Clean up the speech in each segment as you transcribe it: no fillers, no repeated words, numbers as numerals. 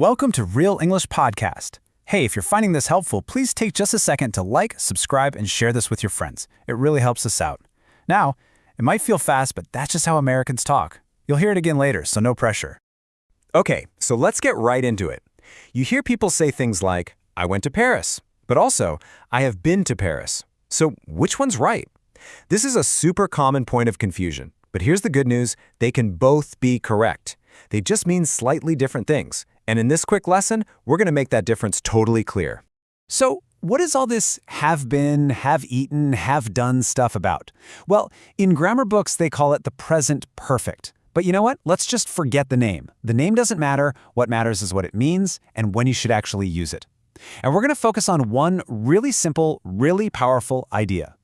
Welcome to Real English Podcast. Hey, if you're finding this helpful, please take just a second to like, subscribe, and share this with your friends. It really helps us out. Now, it might feel fast, but that's just how Americans talk. You'll hear it again later, so no pressure. Okay, so let's get right into it. You hear people say things like, I went to Paris, but also, I have been to Paris. So which one's right? This is a super common point of confusion, but here's the good news, they can both be correct. They just mean slightly different things. And in this quick lesson, we're going to make that difference totally clear. So, what is all this have been, have eaten, have done stuff about? Well, in grammar books, they call it the present perfect. But you know what? Let's just forget the name. The name doesn't matter. What matters is what it means and when you should actually use it. And we're going to focus on one really simple, really powerful idea.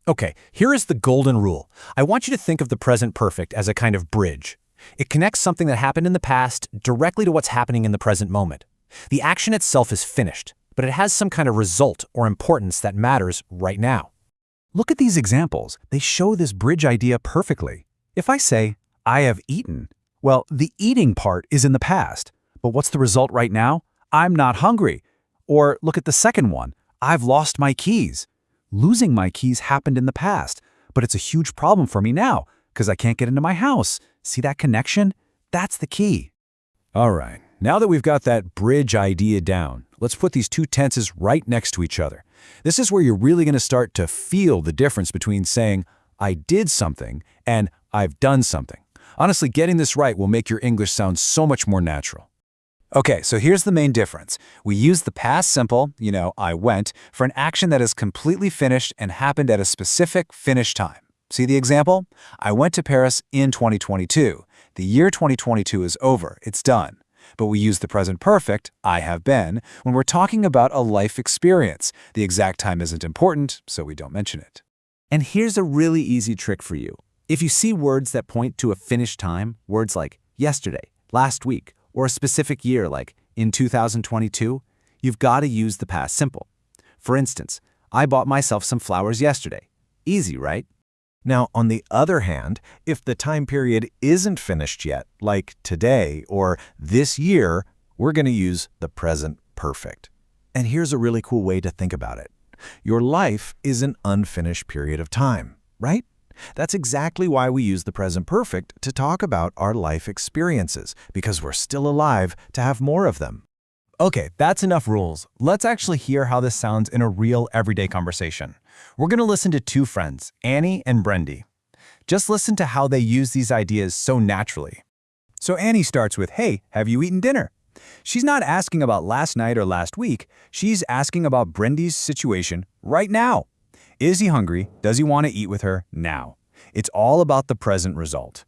Okay, here is the golden rule. I want you to think of the present perfect as a kind of bridge. It connects something that happened in the past directly to what's happening in the present moment. The action itself is finished, but it has some kind of result or importance that matters right now. Look at these examples. They show this bridge idea perfectly. If I say, I have eaten, well, the eating part is in the past. But what's the result right now? I'm not hungry. Or look at the second one. I've lost my keys. Losing my keys happened in the past, but it's a huge problem for me now because I can't get into my house. See that connection? That's the key. All right, now that we've got that bridge idea down, let's put these two tenses right next to each other. This is where you're really going to start to feel the difference between saying, I did something and I've done something. Honestly, getting this right will make your English sound so much more natural. Okay, so here's the main difference. We use the past simple, I went, for an action that is completely finished and happened at a specific finished time. See the example? I went to Paris in 2022. The year 2022 is over. It's done. But we use the present perfect, I have been, when we're talking about a life experience. The exact time isn't important, so we don't mention it. And here's a really easy trick for you. If you see words that point to a finished time, words like yesterday, last week, or a specific year like in 2022, you've got to use the past simple. For instance, I bought myself some flowers yesterday. Easy, right? Now, on the other hand, if the time period isn't finished yet, like today or this year, we're going to use the present perfect. And here's a really cool way to think about it. Your life is an unfinished period of time, right? That's exactly why we use the present perfect to talk about our life experiences, because we're still alive to have more of them. Okay, that's enough rules. Let's actually hear how this sounds in a real everyday conversation. We're going to listen to two friends, Annie and Brendy. Just listen to how they use these ideas so naturally. So Annie starts with, hey, have you eaten dinner? She's not asking about last night or last week. She's asking about Brendy's situation right now. Is he hungry? Does he want to eat with her now? It's all about the present result.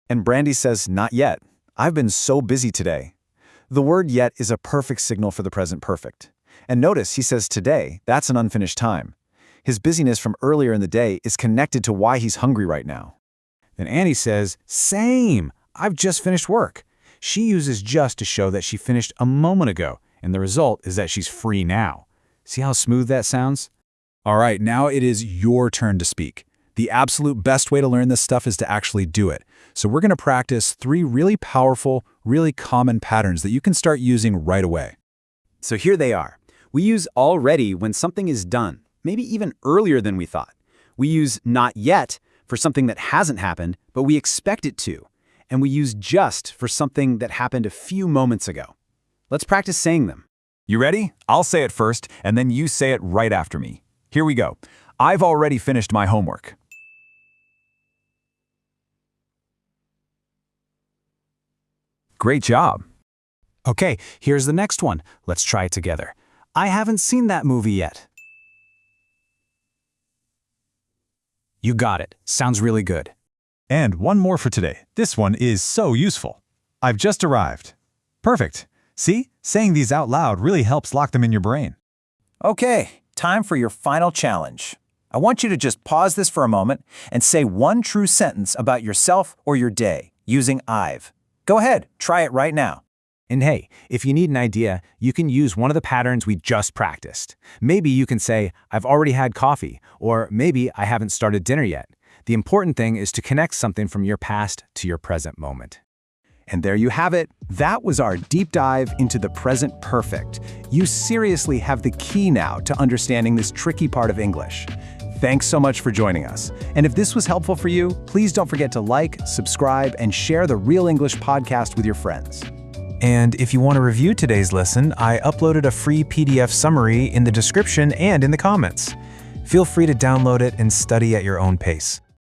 And Brandy says, not yet. I've been so busy today. The word yet is a perfect signal for the present perfect. And notice he says today, that's an unfinished time. His busyness from earlier in the day is connected to why he's hungry right now. Then Annie says, same, I've just finished work. She uses just to show that she finished a moment ago, and the result is that she's free now. See how smooth that sounds? All right, now it is your turn to speak. The absolute best way to learn this stuff is to actually do it. So we're going to practice 3 really powerful, really common patterns that you can start using right away. So here they are. We use already when something is done, maybe even earlier than we thought. We use not yet for something that hasn't happened, but we expect it to. And we use just for something that happened a few moments ago. Let's practice saying them. You ready? I'll say it first, and then you say it right after me. Here we go. I've already finished my homework. Great job. Okay, here's the next one. Let's try it together. I haven't seen that movie yet. You got it. Sounds really good. And one more for today. This one is so useful. I've just arrived. Perfect. See, saying these out loud really helps lock them in your brain. Okay, time for your final challenge. I want you to just pause this for a moment and say one true sentence about yourself or your day using I've. Go ahead, try it right now. And hey, if you need an idea, you can use one of the patterns we just practiced. Maybe you can say, I've already had coffee, or maybe I haven't started dinner yet. The important thing is to connect something from your past to your present moment. And there you have it. That was our deep dive into the present perfect. You seriously have the key now to understanding this tricky part of English. Thanks so much for joining us. And if this was helpful for you, please don't forget to like, subscribe, and share the Real English podcast with your friends. And if you want to review today's lesson, I uploaded a free PDF summary in the description and in the comments. Feel free to download it and study at your own pace.